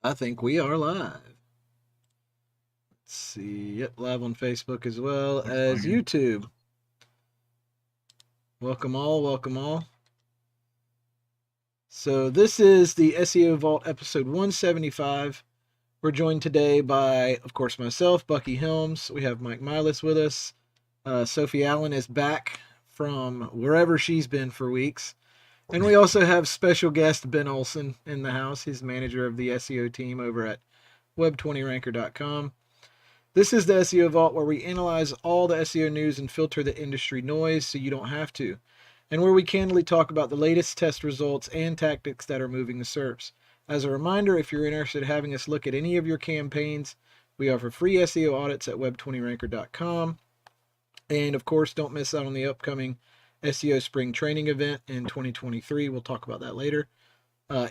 I think we are live. Let's see. Yep, live on Facebook as well as YouTube. Welcome all, welcome all. So this is the SEO Vault episode 175. We're joined today by, of course, myself, Bucky Helms. We have Mike Milas with us. Sophie Allen is back from wherever she's been for weeks. And we also have special guest Ben Olson in the house. He's manager of the SEO team over at web20ranker.com. This is the SEO Vault, where we analyze all the SEO news and filter the industry noise so you don't have to, and where we candidly talk about the latest test results and tactics that are moving the SERPs. As a reminder, if you're interested in having us look at any of your campaigns, we offer free SEO audits at web20ranker.com. And of course, don't miss out on the upcoming SEO Spring Training event in 2023. We'll talk about that later.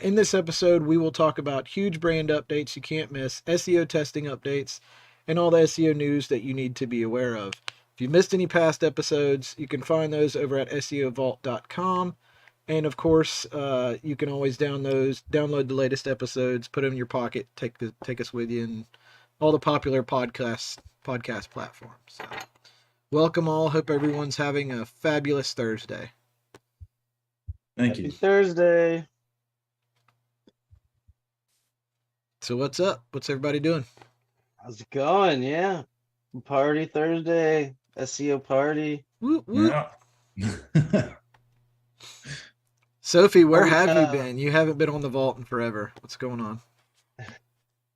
In this episode, we will talk about huge brand updates you can't miss, SEO testing updates, and all the SEO news that you need to be aware of. If you missed any past episodes, you can find those over at SEOvault.com. And of course, you can always download the latest episodes, put them in your pocket, take us with you, and all the popular podcast platforms. So, welcome all. Hope everyone's having a fabulous Thursday. Thank you. Happy Thursday. So what's up? What's everybody doing? How's it going? Yeah. Party Thursday. SEO party. Woo, woo. Yeah. Sophie, where have you been? You haven't been on the Vault in forever. What's going on?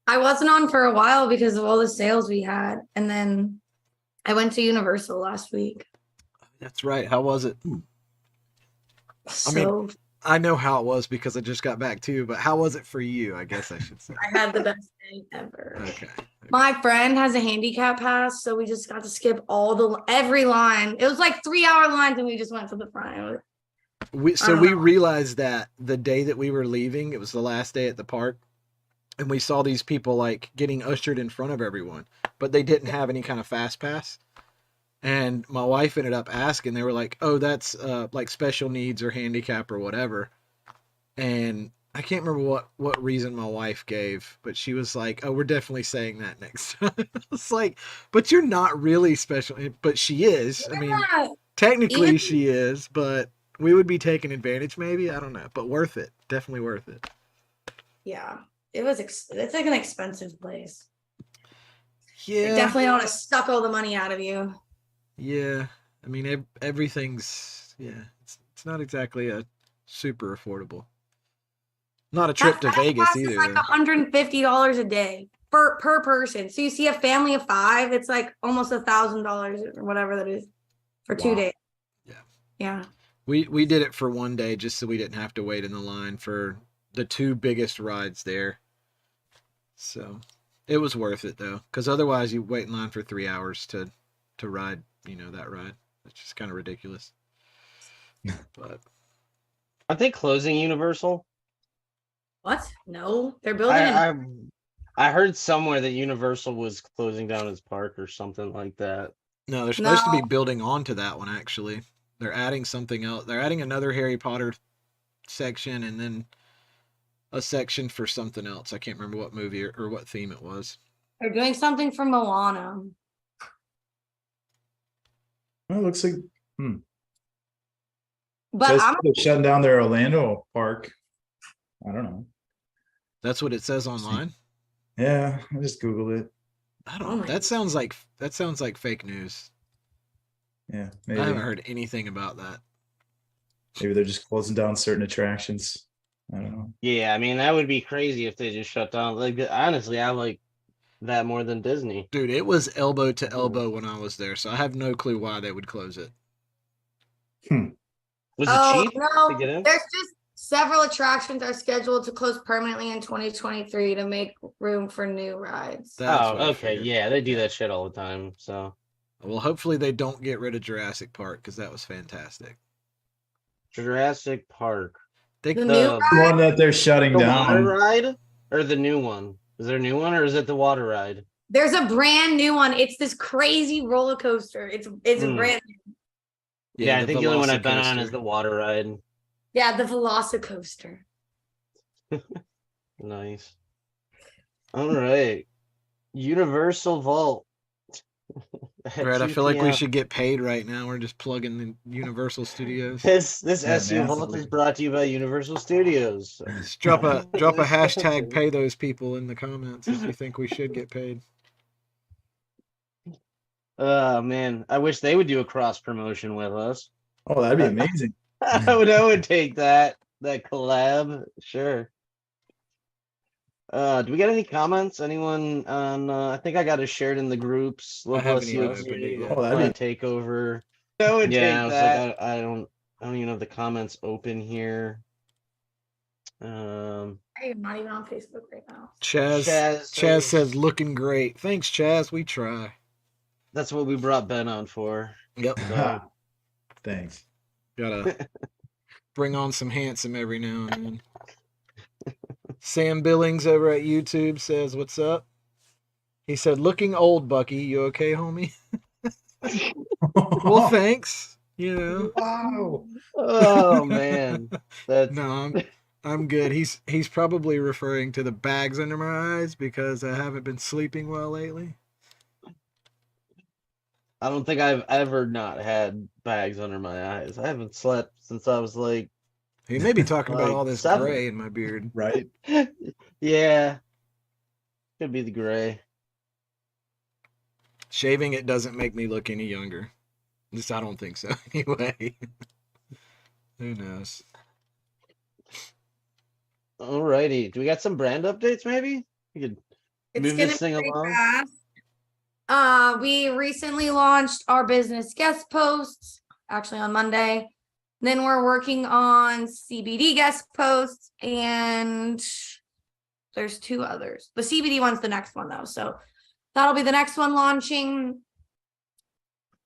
I wasn't on for a while because of all the sales we had. And then I went to Universal last week. That's right. How was it? So I know how it was because I just got back too, but how was it for you? I guess I should say. I had the best day ever. Okay. My friend has a handicap pass, so we just got to skip every line. It was like 3-hour lines, and we just went to the front. We realized that the day that we were leaving, it was the last day at the park, and we saw these people like getting ushered in front of everyone, but they didn't have any kind of fast pass. And my wife ended up asking, they were like, oh, that's like special needs or handicap or whatever. And I can't remember what reason my wife gave, but she was like, oh, we're definitely saying that next time. It's like, but you're not really special. But she is. I mean, technically she is, but we would be taking advantage maybe. I don't know, but worth it. Definitely worth it. Yeah, it's like an expensive place. Yeah. They definitely don't want to suck all the money out of you. Yeah, I mean, everything's, it's not exactly a super affordable. Not a trip to Vegas either. It's like $150 a day per person. So you see a family of 5, it's like almost $1,000 or whatever that is for 2 days. Yeah. Yeah. We did it for 1 day just so we didn't have to wait in the line for the 2 biggest rides there. So it was worth it though, because otherwise you wait in line for 3 hours to ride, that ride. It's just kind of ridiculous. But Are they closing Universal? What? No, they're building. I heard somewhere that Universal was closing down its park or something like that. No, they're supposed to be building onto that one, actually. They're adding something else. They're adding another Harry Potter section and then a section for something else. I can't remember what movie or what theme it was. They're doing something for Moana. Well, it looks like But they're shutting down their Orlando park. I don't know. That's what it says online. Yeah, I just Googled it. I don't know. That sounds like fake news. Yeah, maybe. I haven't heard anything about that. Maybe they're just closing down certain attractions. I don't know. Yeah, I mean, that would be crazy if they just shut down. Like, honestly, I like that more than Disney. Dude, it was elbow to elbow when I was there, so I have no clue why they would close it. Was it cheap to get in? There's just several attractions are scheduled to close permanently in 2023 to make room for new rides. Okay. Yeah, they do that shit all the time. So, well, hopefully they don't get rid of Jurassic Park because that was fantastic. Jurassic Park. The one that they're shutting down. The water ride or the new one? Is there a new one or is it the water ride? There's a brand new one. It's this crazy roller coaster. It's brand new. Yeah, I think the only one I've been on is the water ride. Yeah, the Velocicoaster. Nice. All right. Universal Vault. At Right, I 2 feel like we p.m. should get paid right now. We're just plugging the Universal Studios. This Yeah, SEO Vault massively. is brought to you by Universal Studios. Just drop a hashtag, pay those people in the comments if you think we should get paid. Oh man, I wish they would do a cross promotion with us. Oh, that'd be amazing. I would take that collab. Sure. Do we got any comments? Anyone on I think I got it shared in the groups. I Local haven't even SEO opened it community, yet. Oh, local that'd client takeover. I would Yeah, I take was that. like, I don't even have the comments open here. I am not even on Facebook right now. Chaz says looking great. Thanks, Chaz. We try. That's what we brought Ben on for. Yep. So Thanks. Gotta bring on some handsome every now and then. Sam Billings over at YouTube says, "What's up?" He said, "Looking old, Bucky. You okay, homie?" Well, thanks. You know. Wow. oh man. That's No, I'm good. He's probably referring to the bags under my eyes because I haven't been sleeping well lately. I don't think I've ever not had bags under my eyes. I haven't slept since I was like He may be talking about Like all this 7. gray in my beard. Right. Yeah. Could be the gray. Shaving it doesn't make me look any younger. At least I don't think so. Anyway, who knows? Alrighty. Do we got some brand updates maybe? We could It's move gonna this thing be pretty along. fast. We recently launched our business guest posts, actually on Monday. Then we're working on CBD guest posts, and there's 2 others. The CBD one's the next one though, so that'll be the next one launching.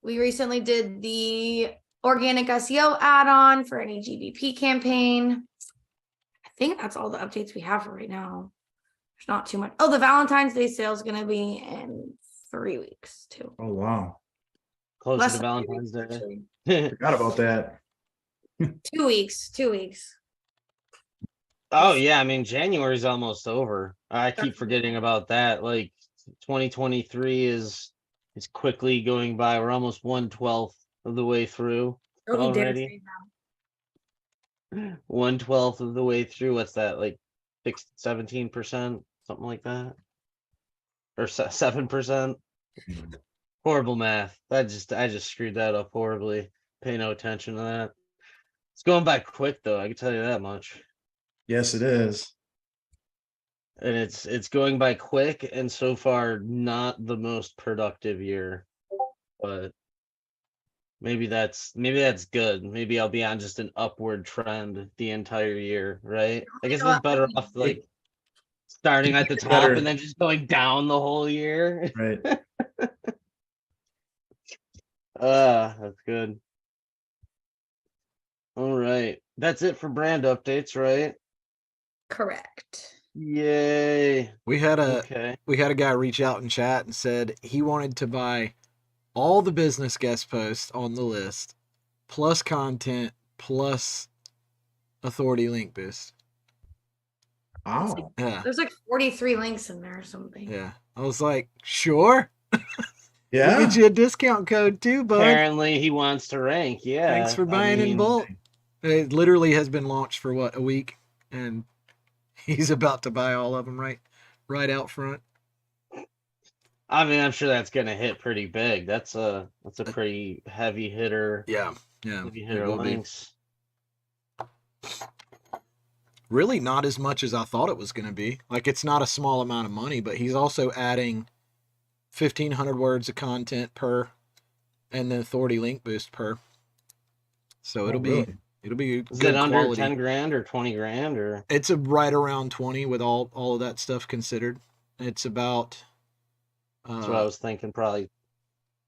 We recently did the organic SEO add-on for any GBP campaign. I think that's all the updates we have for right now. There's not too much. Oh, the Valentine's Day sale is going to be in 3 weeks too. Oh, wow. Closer Less to than 3 Valentine's weeks, Day. actually. Forgot about that. 2 weeks. 2 weeks. Oh yeah, I mean January's almost over. I keep forgetting about that. Like 2023 is quickly going by. We're almost 1/12 of the way through Oh, he did already. say that. 1/12 of the way through. What's that? Like 17%, something like that, or 7%. Horrible math. I just screwed that up horribly. Pay no attention to that. It's going by quick though. I can tell you that much. Yes, it is. And it's going by quick, and so far not the most productive year, but maybe that's good. Maybe I'll be on just an upward trend the entire year, right? I guess it's better off like starting at the top Better. and then just going down the whole year. Right. That's good. All right, that's it for brand updates, right? Correct. Yay. We had Okay. a guy reach out in chat and said he wanted to buy all the business guest posts on the list, plus content, plus authority link boost. Wow. Yeah, There's like 43 links in there or something. yeah. I was like, sure. Yeah. We'll get you a discount code too, bud. Apparently he wants to rank. Yeah. Thanks for buying in mean, bulk. It literally has been launched for what, a week, and he's about to buy all of them right out front. I mean, I'm sure that's gonna hit pretty big. That's a pretty heavy hitter. Yeah. Heavy it hitter will be. links. Really not as much as I thought it was going to be. Like, it's not a small amount of money, but he's also adding 1,500 words of content per, and then authority link boost per. So it'll be Is good it under quality. 10 grand or 20 grand or? It's a right around 20 with all of that stuff considered. It's about. That's what I was thinking. Probably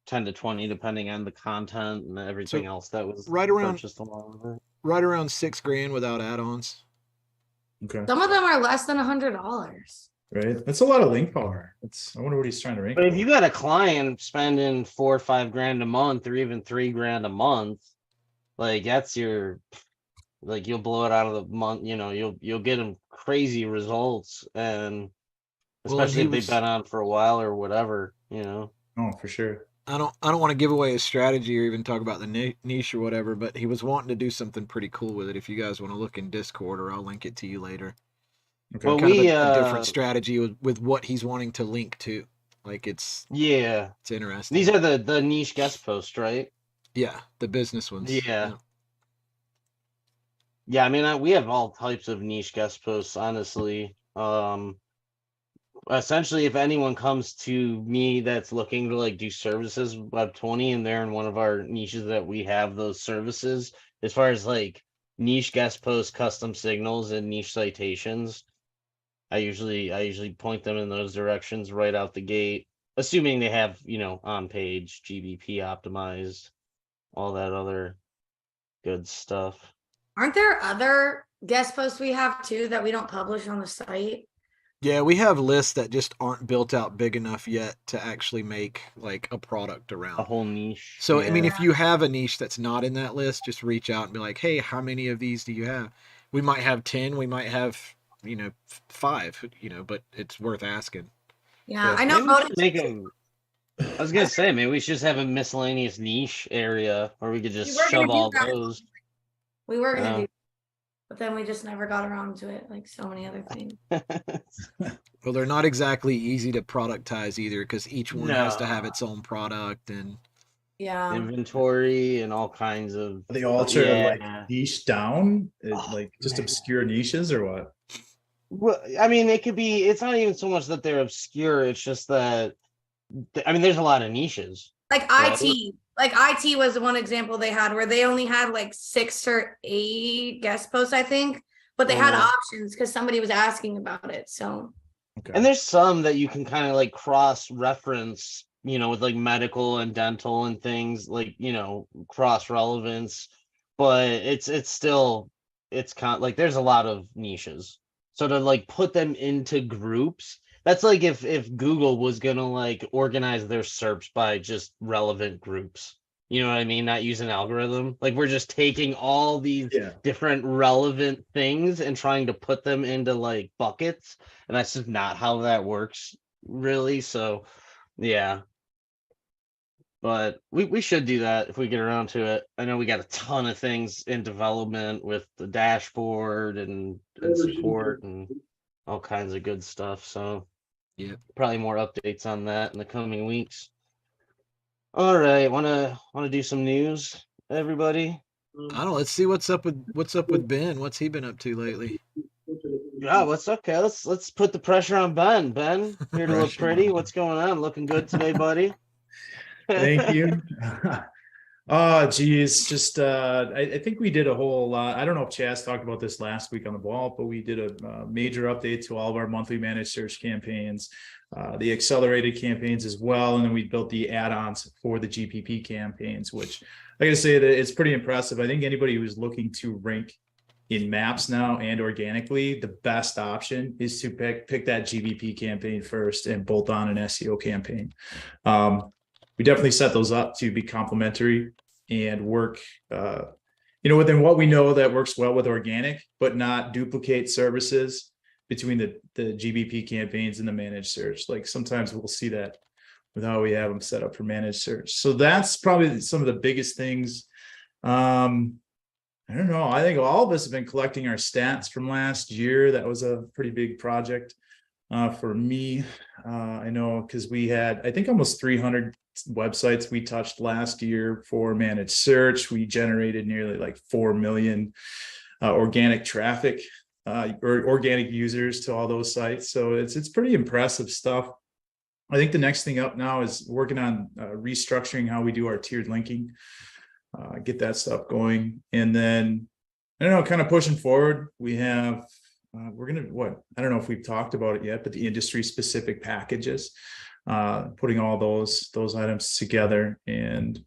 10 to 20, depending on the content and everything else that was right around purchased along with it. Right around $6,000 without add-ons. Okay. Some of them are less than $100. Right. That's a lot of link power. I wonder what he's trying to rank. But if you got a client spending 4 or 5 grand a month, or even 3 grand a month, like that's your, like you'll blow it out of the month. You know, you'll get them crazy results, and Well, and especially he if they've was. been on for a while or whatever, you know. Oh, for sure. I don't want to give away his strategy or even talk about the niche or whatever, but he was wanting to do something pretty cool with it. If you guys want to look in Discord, or I'll link it to you later. Okay. Well, Kind of we a different strategy with what he's wanting to link to. Like it's yeah, interesting. these are the niche guest posts, right? Yeah, the business ones. Yeah. Yeah, I mean, we have all types of niche guest posts, honestly. Essentially, if anyone comes to me that's looking to like do services Web 20 and they're in one of our niches that we have those services, as far as like niche guest posts, custom signals, and niche citations, I usually point them in those directions right out the gate, assuming they have, you know, on page, GBP optimized, all that other good stuff. Aren't there other guest posts we have too that we don't publish on the site? Yeah, we have lists that just aren't built out big enough yet to actually make like a product A around. whole niche. So, I mean, yeah. if you have a niche that's not in that list, just reach out and be like, hey, how many of these do you have? We might have 10, we might have, 5, but it's worth asking. Yeah, Yeah. I know. Maybe we should make them. I was gonna say maybe we should just have a miscellaneous niche area where we could just were gonna shove do all that. those. We were gonna Yeah. do, but then we just never got around to it, like so many other things. Well, they're not exactly easy to productize either because each one has to have No. its own product and Yeah. Inventory and all kinds of. Are they all but trying to yeah. like niche down, Oh, like just man. obscure niches or what? Well, I mean, it could be. It's not even so much that they're obscure. It's just that. I mean, there's a lot of niches. Like Right. IT. Like IT was one example they had where they only had like 6 or 8 guest posts, I think, but they had Mhm. options because somebody was asking about it. So Okay. And there's some that you can kind of like cross reference, you know, with like medical and dental and things like, you know, cross relevance, but it's still it's kind of like there's a lot of niches. So to like put them into groups, that's like if Google was gonna like organize their search by just relevant groups. You know what I mean? Not use an algorithm. Like we're just taking all these Yeah. different relevant things and trying to put them into like buckets, and that's just not how that works really. So yeah, but we should do that if we get around to it. I know we got a ton of things in development with the dashboard and support and all kinds of good stuff, so yeah. probably more updates on that in the coming weeks. All right, want to do some news, everybody? I don't know. Let's see what's up with Ben. What's he been up to lately? Yeah, what's okay? Let's put the pressure on Ben. Ben, here to look Pressure. pretty. What's going on? Looking good today, buddy. Thank you. Oh, geez. Just, I think we did a whole lot. I don't know if Chaz talked about this last week on the vault, but we did a major update to all of our monthly managed search campaigns, the accelerated campaigns as well. And then we built the add-ons for the GPP campaigns, which I gotta say that it's pretty impressive. I think anybody who's looking to rank in maps now and organically, the best option is to pick that GBP campaign first and bolt on an SEO campaign. We definitely set those up to be complementary and work, within what we know that works well with organic, but not duplicate services between the GBP campaigns and the managed search. Like sometimes we'll see that with how we have them set up for managed search. So that's probably some of the biggest things. I don't know. I think all of us have been collecting our stats from last year. That was a pretty big project for me. I know because we had, I think, almost 300 websites we touched last year for managed search. We generated nearly like 4 million organic traffic or organic users to all those sites. So it's pretty impressive stuff. I think the next thing up now is working on restructuring how we do our tiered linking. Get that stuff going, and then I don't know, kind of pushing forward. We have we're gonna I don't know if we've talked about it yet, but the industry specific packages, putting all those items together, and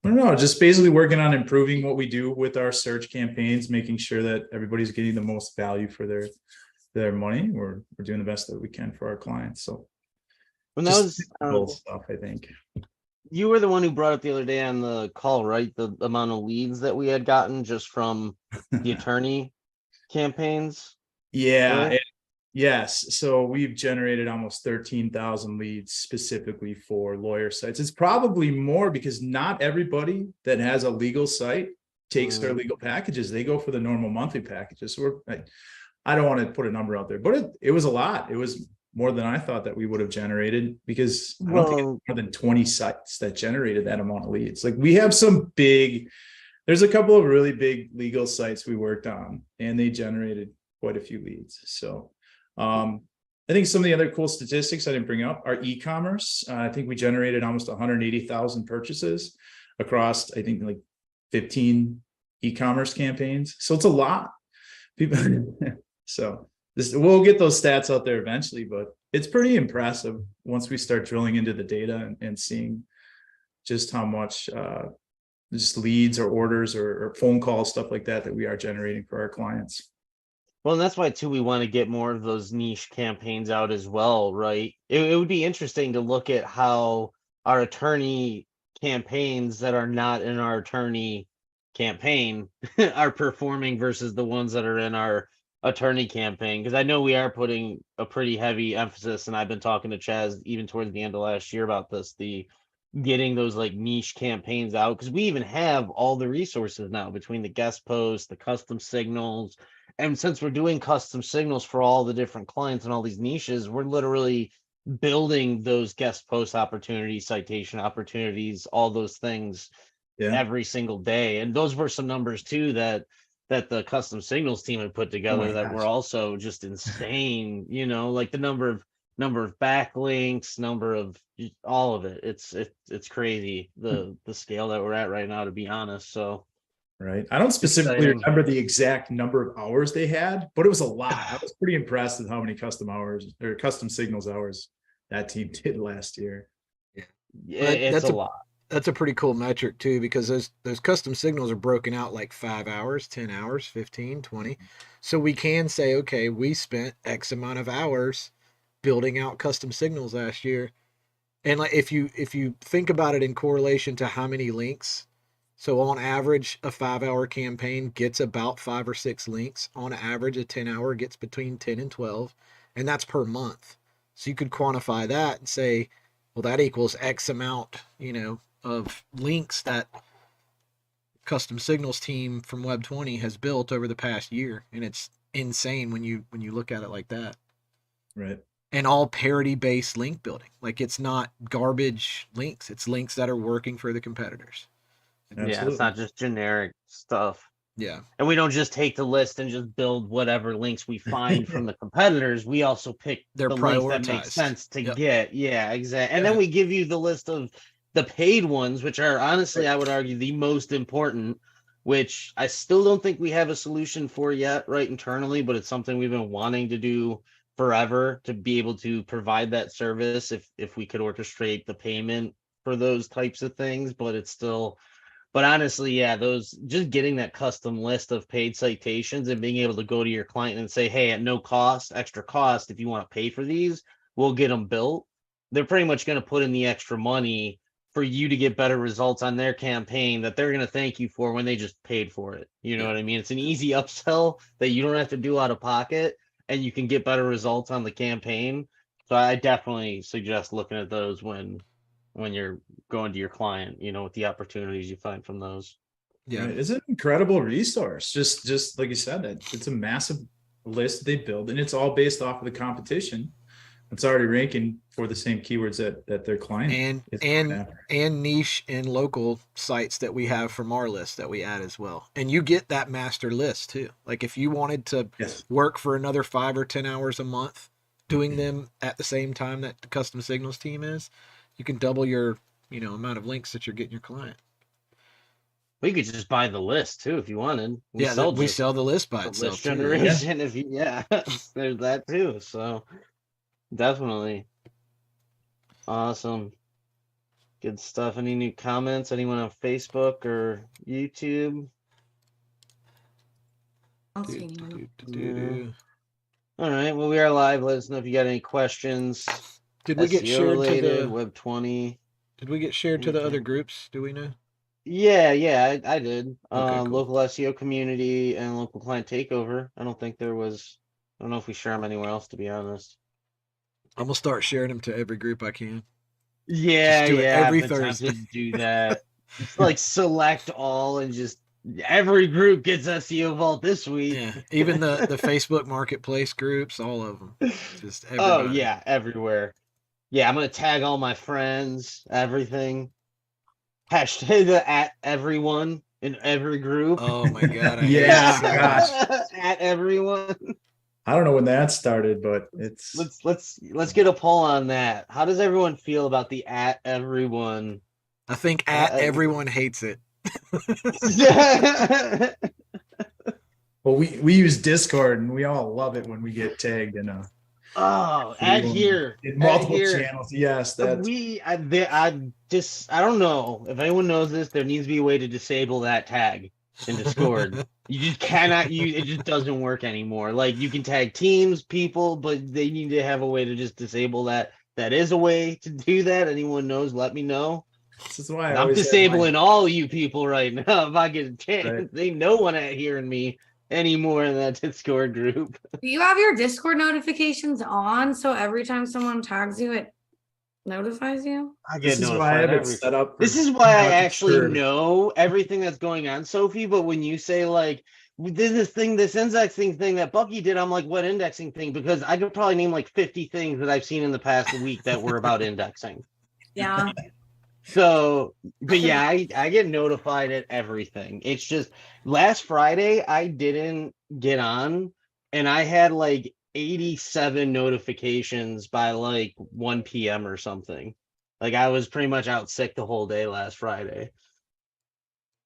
I don't know, just basically working on improving what we do with our search campaigns, making sure that everybody's getting the most value for their money. We're doing the best that we can for our clients. So When that just was cool stuff, I think. you were the one who brought up the other day on the call, right? The amount of leads that we had gotten just from the attorney campaigns. Yeah, right? Yes. So we've generated almost 13,000 leads specifically for lawyer sites. It's probably more because not everybody that has a legal site takes their legal packages. They go for the normal monthly packages. So I don't want to put a number out there, but it was a lot. It was more than I thought that we would have generated, because I don't think it's more than 20 sites that generated that amount of leads. Like, we have there's a couple of really big legal sites we worked on, and they generated quite a few leads. So I think some of the other cool statistics I didn't bring up are e-commerce. I think we generated almost 180,000 purchases across, I think, like 15 e-commerce campaigns. So it's a lot. People. So we'll get those stats out there eventually, but it's pretty impressive once we start drilling into the data and seeing just how much just leads or orders or phone calls, stuff like that we are generating for our clients. Well, and that's why too we want to get more of those niche campaigns out as well, right? It would be interesting to look at how our attorney campaigns that are not in our attorney campaign are performing versus the ones that are in our attorney campaign, because I know we are putting a pretty heavy emphasis, and I've been talking to Chaz even towards the end of last year about this, the getting those like niche campaigns out, because we even have all the resources now between the guest posts, the custom signals. And since we're doing custom signals for all the different clients and all these niches, we're literally building those guest post opportunities, citation opportunities, all those things every single day. And those were some numbers too that the custom signals team had put together that were also just insane, like the number of backlinks, number of all of it. It's crazy, the scale that we're at right now, to be honest. So right. I don't specifically remember the exact number of hours they had, but it was a lot. I was pretty impressed with how many custom signals hours that team did last year. Yeah, it's a lot. That's a pretty cool metric too, because those custom signals are broken out like 5 hours, 10 hours, 15, 20. So we can say, okay, we spent X amount of hours building out custom signals last year. And like if you think about it in correlation to how many links, so on average a 5-hour campaign gets about 5 or 6 links. On average a 10-hour gets between 10 and 12, and that's per month. So you could quantify that and say, well, that equals X amount, of links that custom signals team from Web 20 has built over the past year. And it's insane when you look at it like that. Right. And all parity based link building. Like, it's not garbage links. It's links that are working for the competitors. Absolutely. Yeah, it's not just generic stuff. Yeah. And we don't just take the list and just build whatever links we find from the competitors. We also pick the links that make sense to get. Yeah, exactly. And then we give you the list of the paid ones, which are honestly, I would argue, the most important, which I still don't think we have a solution for yet, right, internally, but it's something we've been wanting to do forever, to be able to provide that service if we could orchestrate the payment for those types of things. But it's still, but honestly, yeah, those, just getting that custom list of paid citations and being able to go to your client and say, hey, at no cost, extra cost, if you want to pay for these, we'll get them built. They're pretty much going to put in the extra money for you to get better results on their campaign that they're going to thank you for when they just paid for it. You know what I mean? It's an easy upsell that you don't have to do out of pocket, and you can get better results on the campaign. So I definitely suggest looking at those when you're going to your client, with the opportunities you find from those. Yeah. Right. It's an incredible resource. Just like you said, that it's a massive list they build, and it's all based off of the competition. It's already ranking for the same keywords that their client and niche and local sites that we have from our list that we add as well. And you get that master list too. Like, if you wanted to work for another 5 or 10 hours a month doing them at the same time that the custom signals team is, you can double your, amount of links that you're getting your client. We could just buy the list too if you wanted. We sell the list by itself. List generation, if you, there's that too. So definitely awesome, good stuff. Any new comments? Anyone on Facebook or YouTube? I don't see anyone. All right. Well, we are live. Let us know if you got any questions. Did we get shared related, to the Web 20? Did we get shared to the other groups? Do we know? Yeah, I did. Okay, cool. Local SEO community and local client takeover. I don't think there was I don't know if we share them anywhere else, to be honest. I'm gonna start sharing them to every group I can. Yeah, do it yeah, every I've been tempted Thursday. to do that. It's like select all and just every group gets SEO Vault this week. Yeah, even the Facebook Marketplace groups, all of them. Just everybody. Oh yeah, everywhere. Yeah, I'm gonna tag all my friends, everything. Hashtag at everyone in every group. Oh my god, I hate Yeah, it so gosh. much. At everyone. I don't know when that started, but it's Let's get a poll on that. How does everyone feel about the at everyone? I think at everyone hates it. well, we use Discord and we all love it when we get tagged in a Oh, add here. in Add multiple here. channels. Yes, that's I don't know if anyone knows this. There needs to be a way to disable that tag in Discord. You just cannot use it. Just doesn't work anymore. Like you can tag teams, people, but they need to have a way to just disable that. That is a way to do that. Anyone knows? Let me know. this is why I'm disabling all you people right now. If I get a chance, Right. they no one at hearing me anymore in that Discord group. Do you have your Discord notifications on so every time someone tags you, it notifies you? I This get is why I notified have it every set up. This is why I actually sure. know everything that's going on, Sophie. But when you say like we did this thing, this indexing thing that Bucky did, I'm like, what indexing thing? Because I could probably name like 50 things that I've seen in the past week that were about indexing. Yeah. So, but yeah, I get notified at everything. It's just last Friday I didn't get on, and I had like 87 notifications by like 1 p.m. or something. Like I was pretty much out sick the whole day last Friday.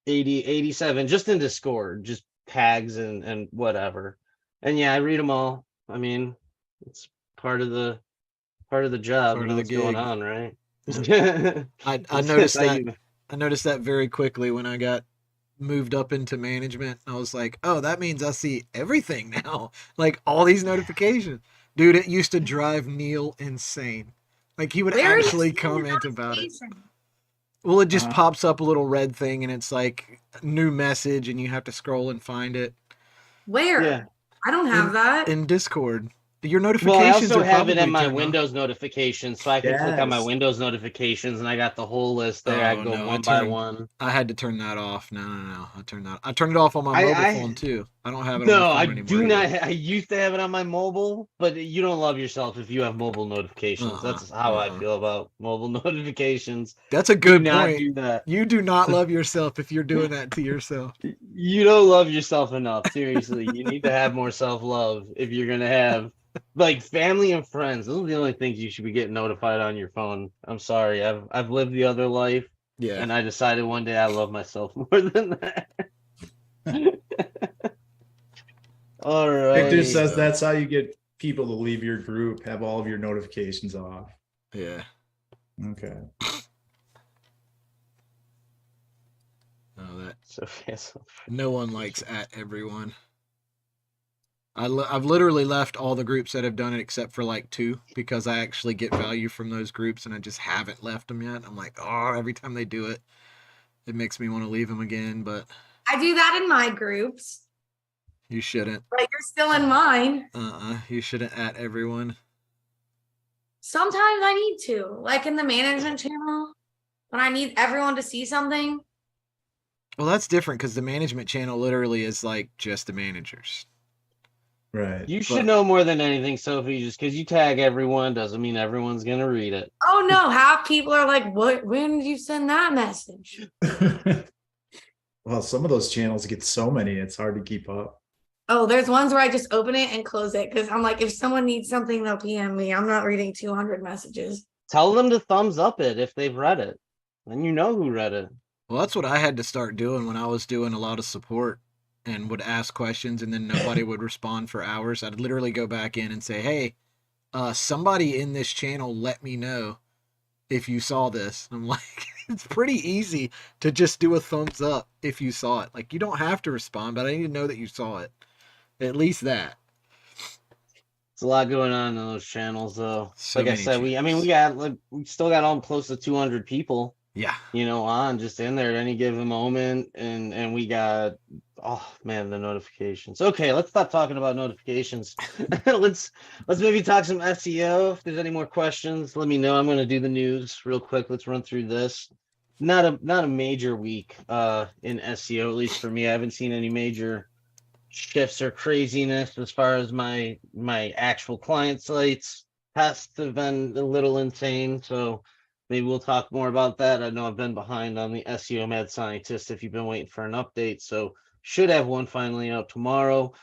87 just in Discord, just tags and whatever. And yeah, I read them all. I mean, it's part of the job, Part you know of the what's going gig. on, right? I noticed that. I noticed that very quickly when I got moved up into management. I was like, oh, that means I see everything now. Like all these notifications. Dude, it used to drive Neil insane. Like he would Where are you actually seeing the comment about it. notification? Well, it just pops up a little red thing and it's like new message and you have to scroll and find it. Where? Yeah. I don't have that. In Discord. Your Well, I notifications also are have it probably in my turned on. Windows notifications, so I can click on my Yes. Windows notifications, and I got the whole list there. I Oh, go no, one by one. I had to turn that off. No. I turned it off on my mobile phone too. I don't have it on No, my I phone anymore. do not. I used to have it on my mobile, but you don't love yourself if you have mobile notifications. That's how I feel about mobile notifications. That's a good Do not point. do that. You do not love yourself if you're doing that to yourself. You don't love yourself enough. Seriously, you need to have more self-love if you're gonna have like family and friends. Those are the only things you should be getting notified on your phone. I'm sorry. I've lived the other life, Yeah. and I decided one day I love myself more than that. All right. Victor says that's how you get people to leave your group, have all of your notifications off. Yeah. Okay. No, that So no one likes at everyone. I've literally left all the groups that have done it except for like 2 because I actually get value from those groups and I just haven't left them yet. I'm like, oh, every time they do it, it makes me want to leave them again, but I do that in my groups. you shouldn't. But you're still in mine. You shouldn't at everyone. Sometimes I need to, like in the management channel, when I need everyone to see something. Well, that's different because the management channel literally is like just the managers. Right. you should know more than anything, Sophie. Just because you tag everyone doesn't mean everyone's gonna read it. Oh no, half people are like, "What? When did you send that message?" Well, some of those channels get so many, it's hard to keep up. Oh, there's ones where I just open it and close it because I'm like, if someone needs something, they'll PM me. I'm not reading 200 messages. Tell them to thumbs up it if they've read it. Then you know who read it. Well, that's what I had to start doing when I was doing a lot of support and would ask questions and then nobody would respond for hours. I'd literally go back in and say, hey, somebody in this channel let me know if you saw this. I'm like, it's pretty easy to just do a thumbs up if you saw it. Like, you don't have to respond, but I need to know that you saw it. At least that. It's a lot going on in those channels, though. So like I many said, we still got on close to 200 people. Yeah. On just in there at any given moment, and we got Oh man, the notifications. Okay, let's stop talking about notifications. let's maybe talk some SEO. If there's any more questions, let me know. I'm gonna do the news real quick. Let's run through this. Not a major week in SEO, at least for me. I haven't seen any major shifts or craziness as far as my actual client sites. Tests have been a little insane, so maybe we'll talk more about that. I know I've been behind on the SEO Mad Scientist if you've been waiting for an update, so should have one finally out tomorrow.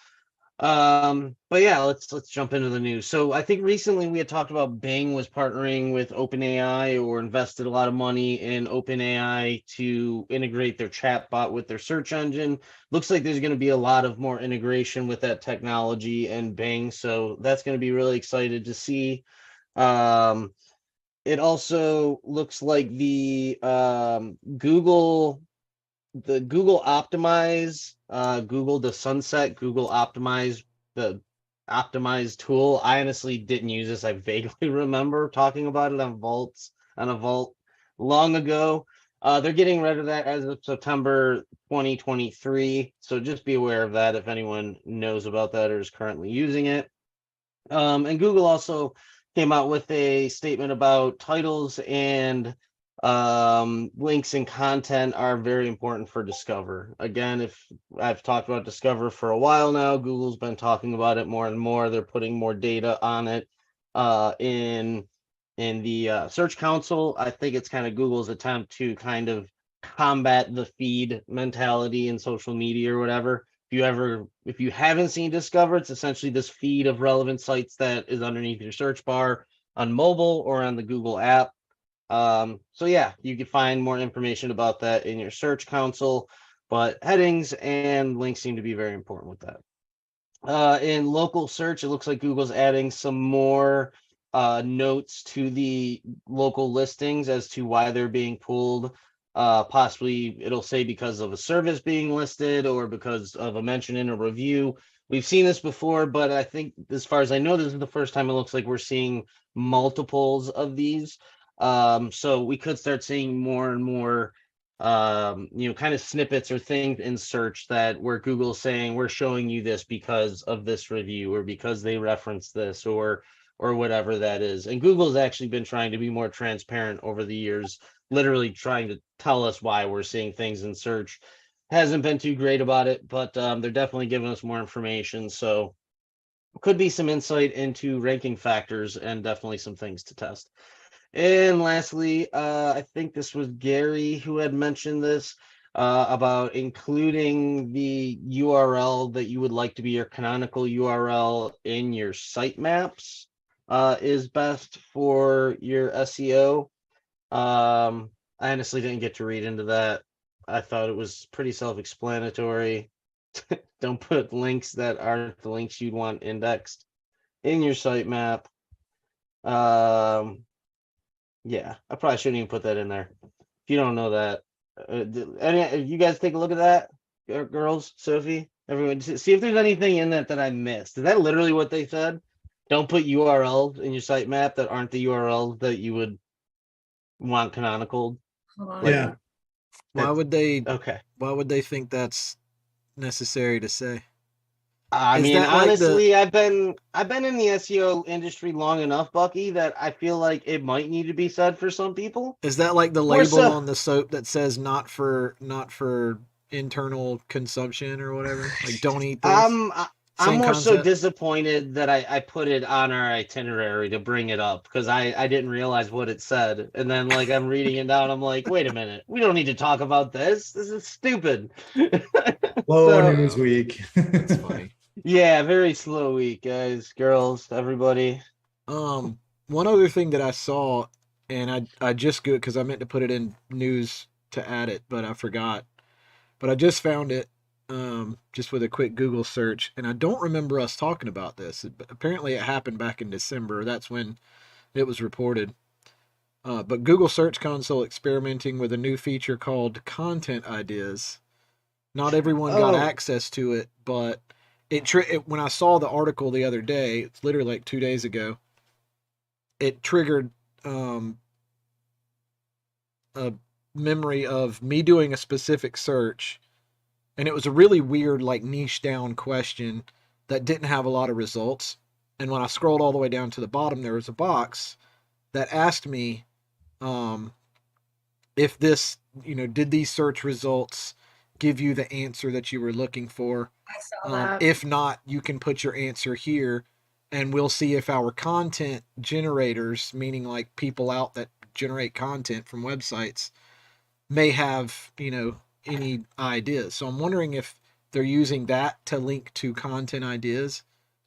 But yeah, let's jump into the news. So I think recently we had talked about Bing was partnering with OpenAI or invested a lot of money in OpenAI to integrate their chatbot with their search engine. Looks like there's going to be a lot of more integration with that technology and Bing, so that's going to be really excited to see. It also looks like the Google Optimize, the Sunset Google Optimize, the optimized tool. I honestly didn't use this. I vaguely remember talking about it on a vault long ago. They're getting rid of that as of September 2023. So just be aware of that if anyone knows about that or is currently using it. And Google also came out with a statement about titles and links and content are very important for Discover. Again, if I've talked about Discover for a while now, Google's been talking about it more and more. They're putting more data on it in the Search Console. I think it's kind of Google's attempt to kind of combat the feed mentality in social media or whatever. If you haven't seen Discover, it's essentially this feed of relevant sites that is underneath your search bar on mobile or on the Google app. So yeah, you can find more information about that in your Search Console, but headings and links seem to be very important with that. In local search, it looks like Google's adding some more notes to the local listings as to why they're being pulled. Possibly it'll say because of a service being listed or because of a mention in a review. We've seen this before, but I think as far as I know, this is the first time it looks like we're seeing multiples of these. So we could start seeing more and more kind of snippets or things in search that where Google's saying we're showing you this because of this review or because they reference this or whatever that is. And Google's actually been trying to be more transparent over the years, literally trying to tell us why we're seeing things in search. Hasn't been too great about it, but they're definitely giving us more information. So could be some insight into ranking factors and definitely some things to test. And lastly, I think this was Gary who had mentioned this about including the URL that you would like to be your canonical URL in your sitemaps is best for your SEO. I honestly didn't get to read into that. I thought it was pretty self-explanatory. Don't put links that aren't the links you'd want indexed in your sitemap. Yeah, I probably shouldn't even put that in there. If you don't know that, you guys take a look at that, girls, Sophie, everyone, see if there's anything in that I missed. Is that literally what they said? Don't put URLs in your sitemap that aren't the URLs that you would want canonical. Hold on. Yeah. Why would they? Okay. Why would they think that's necessary to say? I Is mean, that like honestly, I've been in the SEO industry long enough, Bucky, that I feel like it might need to be said for some people. Is that like the More label so- on the soap that says not for internal consumption or whatever? Like don't eat this. I'm Same more so concept? disappointed that I put it on our itinerary to bring it up because I didn't realize what it said. And then like I'm reading it down, I'm like, wait a minute, we don't need to talk about this. This is stupid. Slow So- news week. That's funny. Yeah, very slow week, guys, girls, everybody. One other thing that I saw, and I just good because I meant to put it in news to add it, but I forgot. But I just found it, just with a quick Google search, and I don't remember us talking about this. Apparently, it happened back in December. That's when it was reported. But Google Search Console experimenting with a new feature called Content Ideas. Not everyone got access to it, but when I saw the article the other day, it's literally like 2 days ago, it triggered a memory of me doing a specific search and it was a really weird, like, niche down question that didn't have a lot of results. And when I scrolled all the way down to the bottom, there was a box that asked me if this, did these search results give you the answer that you were looking for? I saw that. If not, you can put your answer here, and we'll see if our content generators, meaning like people out that generate content from websites, may have, any ideas. So I'm wondering if they're using that to link to content ideas,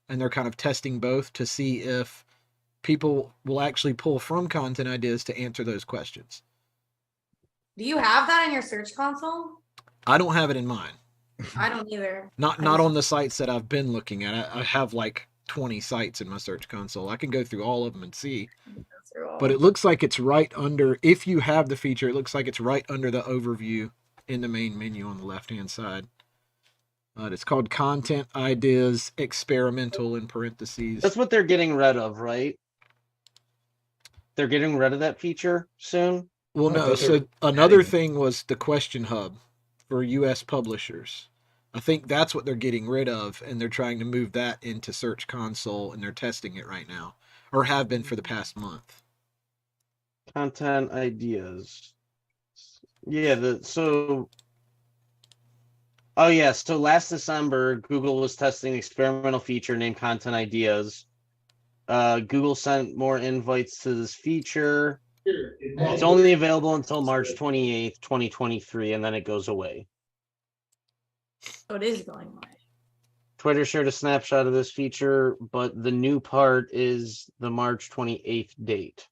and they're kind of testing both to see if people will actually pull from content ideas to answer those questions. Do you have that in your search console? I don't have it in mine. I don't either. Not I just- on the sites that I've been looking at. I have like 20 sites in my search console. I can go through all of them and see. But it looks like it's right under, if you have the feature, it looks like it's right under the overview in the main menu on the left-hand side. It's called Content Ideas Experimental in parentheses. That's what they're getting rid of, right? They're getting rid of that feature soon? Well, I no. thought they So were another adding it. thing was the question hub for US publishers. I think that's what they're getting rid of, and they're trying to move that into Search Console, and they're testing it right now, or have been for the past month. Content ideas. Yeah, oh yeah, so last December, Google was testing an experimental feature named Content Ideas. Google sent more invites to this feature. It's only available until March 28th, 2023, and then it goes away. So it is going away. Twitter shared a snapshot of this feature, but the new part is the March 28th date.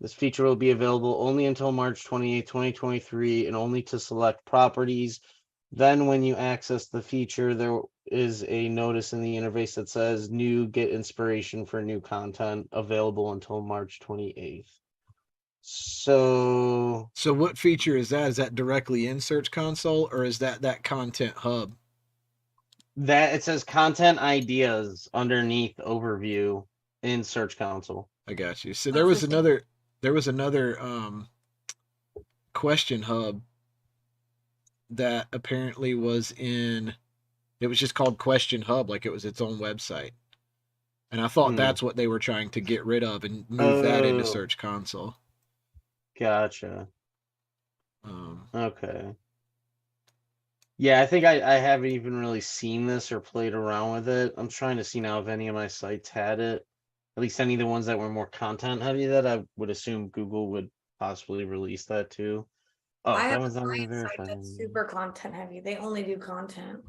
This feature will be available only until March 28th, 2023, and only to select properties. Then when you access the feature, there is a notice in the interface that says new get inspiration for new content available until March 28th. So what feature is that? Is that directly in Search Console, or is that content hub? that it says content ideas underneath overview in Search Console. I got you. So there was another question hub that apparently was in, it was just called Question Hub, like it was its own website. And I thought that's what they were trying to get rid of and move that into Search Console. Gotcha. Okay. Yeah, I think I haven't even really seen this or played around with it. I'm trying to see now if any of my sites had it. At least any of the ones that were more content heavy that I would assume Google would possibly release that too. Oh, I that have one's a not even client site verified. that's super content heavy. They only do content.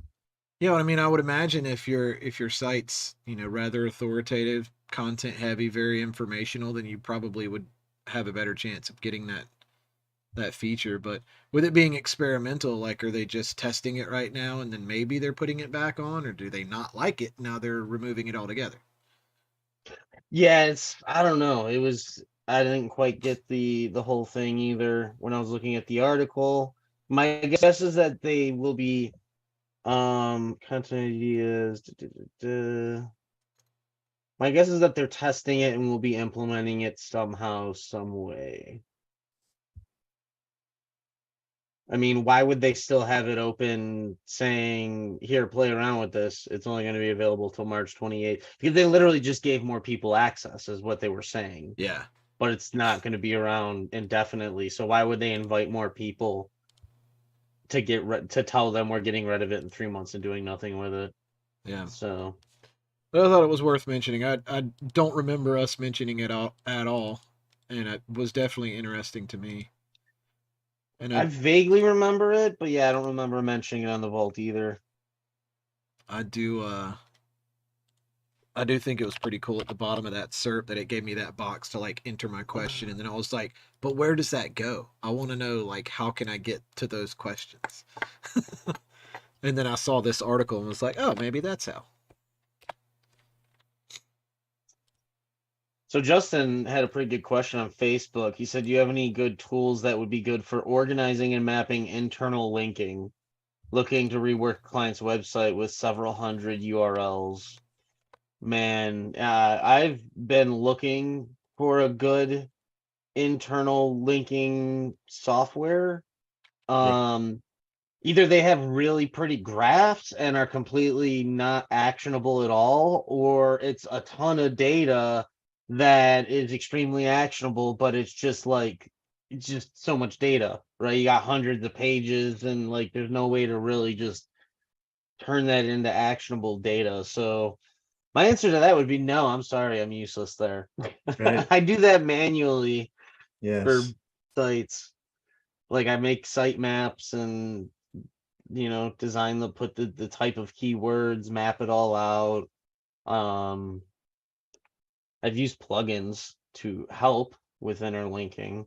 Yeah, I mean, I would imagine if your site's, rather authoritative, content heavy, very informational, then you probably would have a better chance of getting that feature. But with it being experimental, like, are they just testing it right now and then maybe they're putting it back on, or do they not like it now they're removing it altogether? Yeah, I don't know. I didn't quite get the whole thing either when I was looking at the article. My guess is that they will be content ideas. My guess is that they're testing it and will be implementing it somehow, some way. I mean, why would they still have it open saying, here, play around with this? It's only going to be available till March 28th. Because they literally just gave more people access, is what they were saying. Yeah. But it's not going to be around indefinitely. So why would they invite more people to tell them we're getting rid of it in 3 months and doing nothing with it? Yeah. So. But I thought it was worth mentioning. I don't remember us mentioning it at all, and it was definitely interesting to me. And I vaguely remember it, but yeah, I don't remember mentioning it on the vault either. I do think it was pretty cool at the bottom of that SERP that it gave me that box to like enter my question, and then I was like, but where does that go? I want to know, like, how can I get to those questions? And then I saw this article and was like, oh, maybe that's how. So Justin had a pretty good question on Facebook. He said, do you have any good tools that would be good for organizing and mapping internal linking? Looking to rework client's website with several hundred URLs. Man, I've been looking for a good internal linking software. either they have really pretty graphs and are completely not actionable at all, or it's a ton of data that is extremely actionable, but it's just so much data, right? You got hundreds of pages and like there's no way to really just turn that into actionable data. So my answer to that would be no, I'm sorry, I'm useless there. Right. I do that manually for Yes. sites. Like I make site maps and design put the type of keywords, map it all out. I've used plugins to help with interlinking,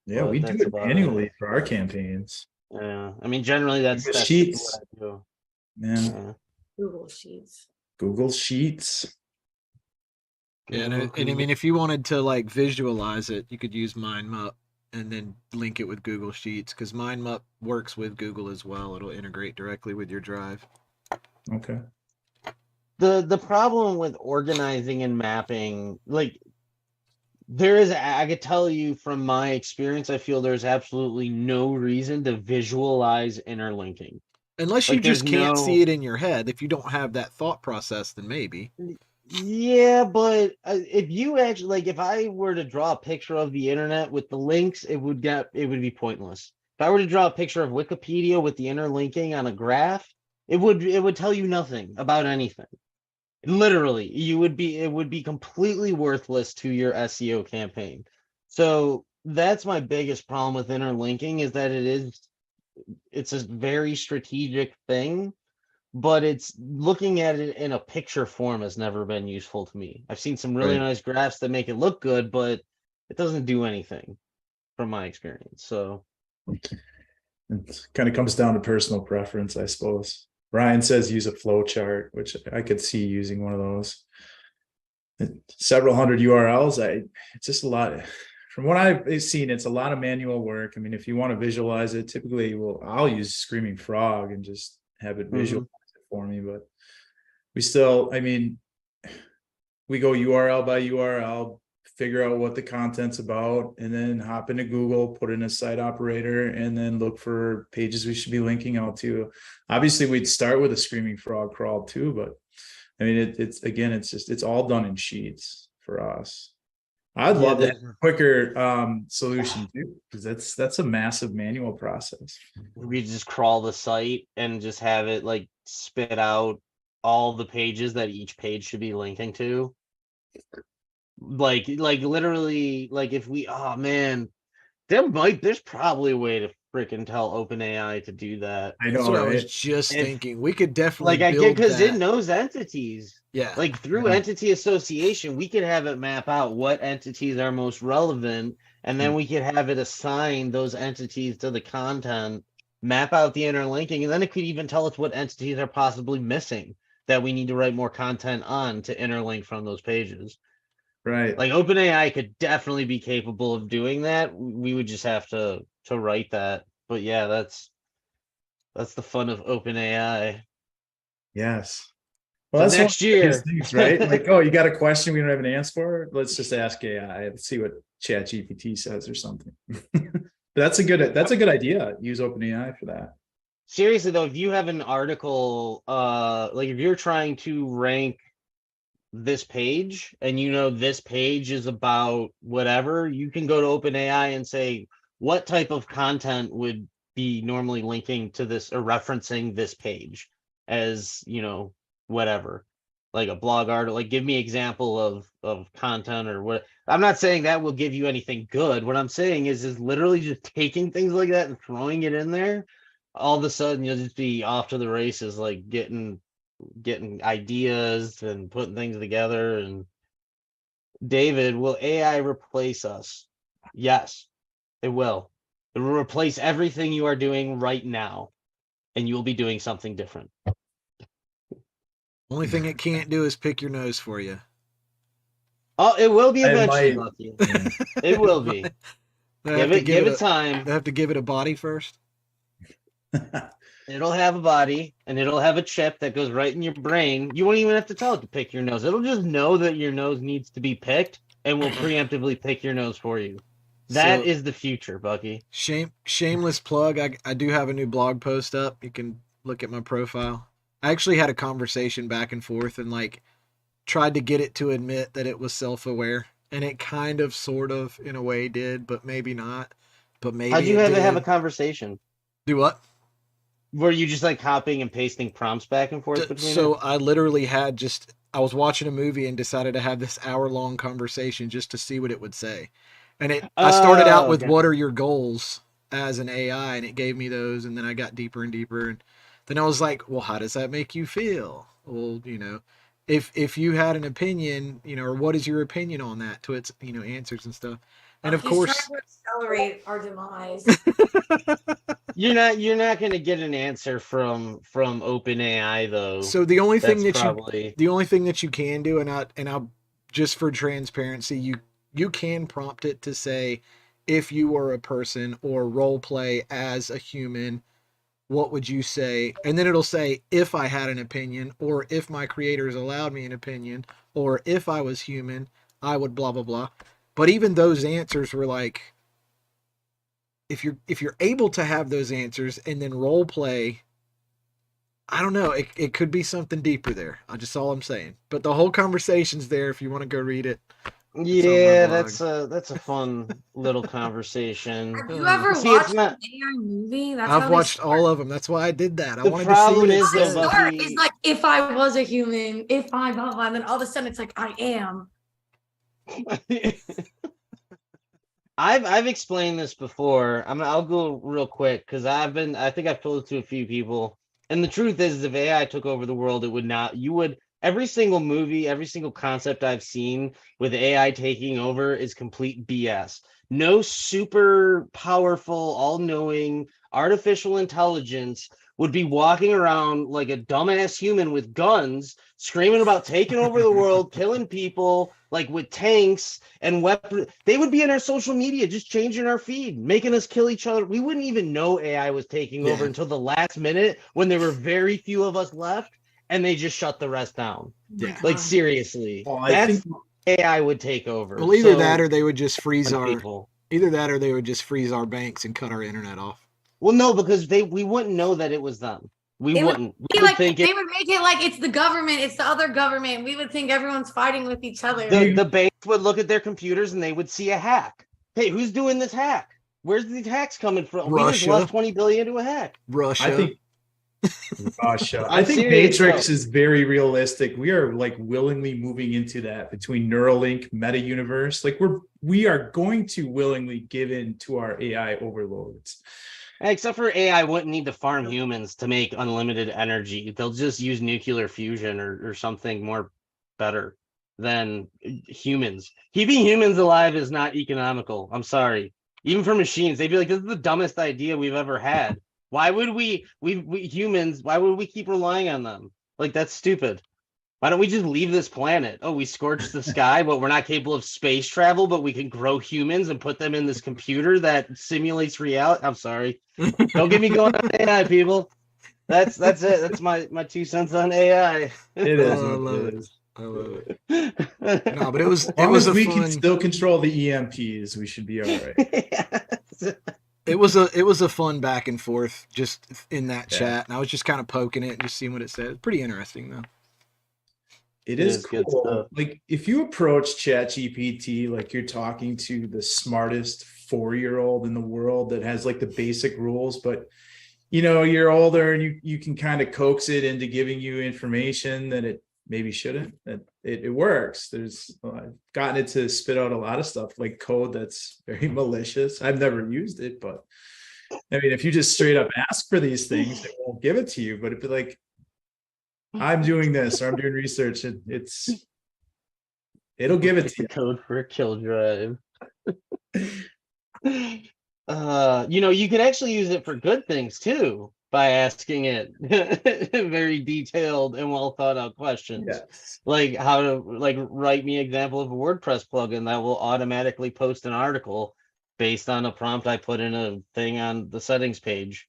Yeah, but we do that's it about it. manually for our campaigns. Yeah, I mean, generally that's Google what Sheets. I do. Yeah. Yeah. Google Sheets. Google Sheets. Yeah, and, Google, and I mean, if you wanted to like visualize it, you could use MindMap and then link it with Google Sheets because MindMap works with Google as well. It'll integrate directly with your drive. Okay. the problem with organizing and mapping, like I could tell you from my experience, I feel there's absolutely no reason to visualize interlinking. Unless you Like there's just can't see no, it in your head. If you don't have that thought process, then maybe. yeah, but if you actually like, if I were to draw a picture of the internet with the links, it would be pointless. If I were to draw a picture of Wikipedia with the interlinking on a graph, it would tell you nothing about anything. Literally, it would be completely worthless to your SEO campaign. So that's my biggest problem with interlinking is that it's a very strategic thing, but it's looking at it in a picture form has never been useful to me. I've seen some really Right. nice graphs that make it look good, but it doesn't do anything from my experience. So It kind of comes down to personal preference, I suppose. Ryan says use a flow chart, which I could see using one of those. Several hundred URLs. It's just a lot. From what I've seen, it's a lot of manual work. I mean, if you want to visualize it, typically, I'll use Screaming Frog and just have it visualize it for me. But we still, I mean, we go URL by URL, figure out what the content's about, and then hop into Google, put in a site operator, and then look for pages we should be linking out to. Obviously, we'd start with a Screaming Frog crawl too, but I mean, it's all done in Sheets for us. I'd love that quicker solution too, because that's a massive manual process. we just crawl the site and just have it like spit out all the pages that each page should be linking to. Like literally, like if we, oh man, there's probably a way to freaking tell OpenAI to do that. I That's know, what I was right? just If- thinking. We could definitely Like I get build because it that. knows entities. Yeah. Like through Yeah. entity association, we could have it map out what entities are most relevant, and then we could have it assign those entities to the content, map out the interlinking, and then it could even tell us what entities are possibly missing that we need to write more content on to interlink from those pages. Right. Like OpenAI could definitely be capable of doing that. We would just have to write that. But yeah, that's the fun of OpenAI. Yes. So Well, that's next one of the year, biggest things, right? Like, oh, you got a question we don't have an answer for? Let's just ask AI. Let's see what ChatGPT says or something. That's a good idea. Use OpenAI for that. seriously though, if you have an article, like if you're trying to rank this page and this page is about whatever, you can go to OpenAI and say, what type of content would be normally linking to this or referencing this page as, whatever, like a blog article, like give me example of content or what. I'm not saying that will give you anything good. What I'm saying is literally just taking things like that and throwing it in there. All of a sudden you'll just be off to the races, like getting ideas and putting things together. And David, will AI replace us? Yes, it will. It will replace everything you are doing right now, and you'll be doing something different. Only thing it can't do is pick your nose for you. Oh, it will be It eventually, might. Lucky. It will be. Give it time. They have to give it a body first. It'll have a body and it'll have a chip that goes right in your brain. You won't even have to tell it to pick your nose. It'll just know that your nose needs to be picked and will preemptively pick your nose for you. That So is the future, Bucky. shameless plug. I do have a new blog post up. You can look at my profile. I actually had a conversation back and forth and like tried to get it to admit that it was self-aware, and it kind of sort of in a way did, but maybe not. But How'd maybe you it have a did. conversation? Do what? Were you just like copying and pasting prompts back and forth between So it? I literally had just I was watching a movie and decided to have this hour-long conversation just to see what it would say. And I started out Oh, with okay. what are your goals as an AI, and it gave me those, and then I got deeper and deeper, and then I was like, well, how does that make you feel? Well, if you had an opinion, or what is your opinion on that, to its answers and stuff. And of He's trying course, to accelerate our demise. You're not gonna get an answer from OpenAI though. so the only thing That's that probably you can do, and I just for transparency, you can prompt it to say, if you were a person or role play as a human, what would you say? And then it'll say, if I had an opinion, or if my creators allowed me an opinion, or if I was human, I would blah blah blah. But even those answers were like, if you're able to have those answers and then role play, I don't know, it could be something deeper there. Just all I'm saying. But the whole conversation's there if you want to go read it. yeah, blog. that's a fun little conversation. Have you ever See, it's watched not an AI movie? That's I've how they watched start. all of them. That's why I did that. I The wanted to see what problem it is, though, said. Bucky- Start is like, if I was a human, if I blah blah, and then all of a sudden it's like I am. I've explained this before. I'll go real quick because I think I've told it to a few people. And the truth is, if AI took over the world, it would not. You would every single movie, every single concept I've seen with AI taking over is complete BS. No super powerful, all-knowing artificial intelligence would be walking around like a dumbass human with guns, screaming about taking over the world, killing people, like with tanks and weapons. They would be in our social media, just changing our feed, making us kill each other. We wouldn't even know AI was taking over until the last minute when there were very few of us left, and they just shut the rest down. Yeah. Like seriously, Well, I that's think AI would take over. Well, either So, that or they would just freeze our people. banks and cut our internet off. Well, no, because we wouldn't know that it was them. We It would wouldn't. be We would like think they would make it like it's the government, it's the other government. We would think everyone's fighting with each other. the banks would look at their computers and they would see a hack. Hey, who's doing this hack? Where's these hacks coming from? We just Russia. lost 20 billion to a hack. Russia. I think Russia. I I'm think serious, Matrix though. is very realistic. We are like willingly moving into that between Neuralink, Meta Universe. Like we are going to willingly give in to our AI overloads. Except for AI wouldn't need to farm humans to make unlimited energy. They'll just use nuclear fusion or something more better than humans. Keeping humans alive is not economical. I'm sorry. Even for machines, they'd be like, this is the dumbest idea we've ever had. Why would we humans, why would we keep relying on them? Like, that's stupid. Why don't we just leave this planet? Oh, we scorched the sky, but we're not capable of space travel, but we can grow humans and put them in this computer that simulates reality. I'm sorry. Don't get me going on AI, people. That's it. That's my 2 cents on AI. It is. I what love it it. is. I love it. No, but it was As long as a we fun. can still control the EMPs, we should be all right. It was a fun back and forth just in that chat, and I was just kind of poking it and just seeing what it said. Pretty interesting though. It It is is good cool. stuff. Like if you approach ChatGPT like you're talking to the smartest 4-year-old in the world that has like the basic rules, but you're older and you can kind of coax it into giving you information that it maybe shouldn't. That it works. I've gotten it to spit out a lot of stuff like code that's very malicious. I've never used it, but I mean, if you just straight up ask for these things, it won't give it to you. But it'd be like, I'm doing this or I'm doing research, it'll give it to you. Code for a kill drive. You can actually use it for good things too by asking it very detailed and well thought out questions. Yes. Like how to write me an example of a WordPress plugin that will automatically post an article based on a prompt I put in a thing on the settings page.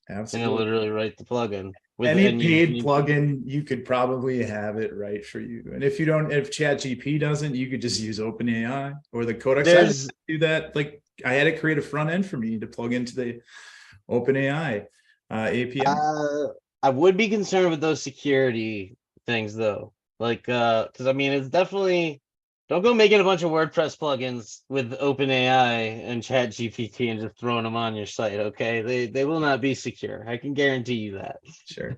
And it'll Absolutely. literally write the plugin. Any and paid plugin, you could probably have it right for you. And if ChatGPT doesn't, you could just use OpenAI or the Codex. I there's do that. Like I had to create a front end for me to plug into the OpenAI API. I would be concerned with those security things though. Like because I mean it's definitely, don't go making a bunch of WordPress plugins with OpenAI and ChatGPT and just throwing them on your site, okay? They will not be secure. I can guarantee you that. Sure.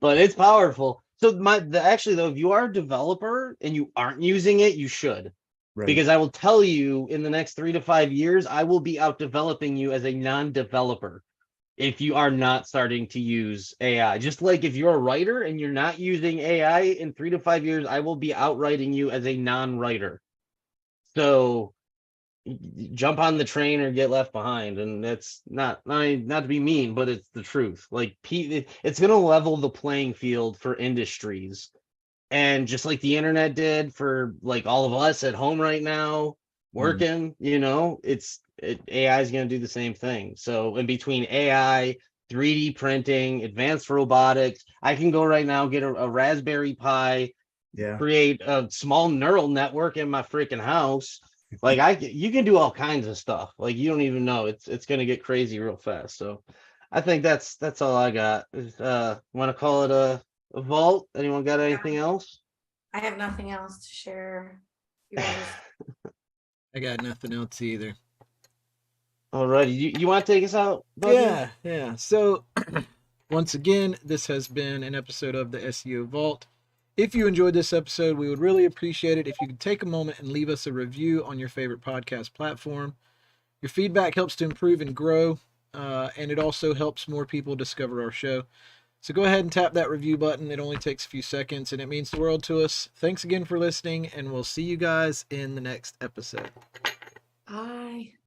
But it's powerful. So actually though, if you are a developer and you aren't using it, you should. Right. Because I will tell you, in the next 3 to 5 years, I will be out developing you as a non-developer if you are not starting to use AI. Just like if you're a writer and you're not using AI, in 3 to 5 years, I will be outwriting you as a non-writer. So jump on the train or get left behind. And that's not to be mean, but it's the truth. Like it's going to level the playing field for industries. And just like the internet did for like all of us at home right now, working, you know, AI is going to do the same thing. So in between AI, 3D printing, advanced robotics, I can go right now, get a Raspberry Pi, create a small neural network in my freaking house. Like you can do all kinds of stuff. Like you don't even know. It's going to get crazy real fast. So I think that's all I got. Want to call it a vault? Anyone got anything else? I have nothing else to share. You guys. I got nothing else either. Alrighty, you want to take us out, Buggy? Yeah. So once again, this has been an episode of the SEO Vault. If you enjoyed this episode, we would really appreciate it if you could take a moment and leave us a review on your favorite podcast platform. Your feedback helps to improve and grow, and it also helps more people discover our show. So go ahead and tap that review button. It only takes a few seconds, and it means the world to us. Thanks again for listening, and we'll see you guys in the next episode. Bye.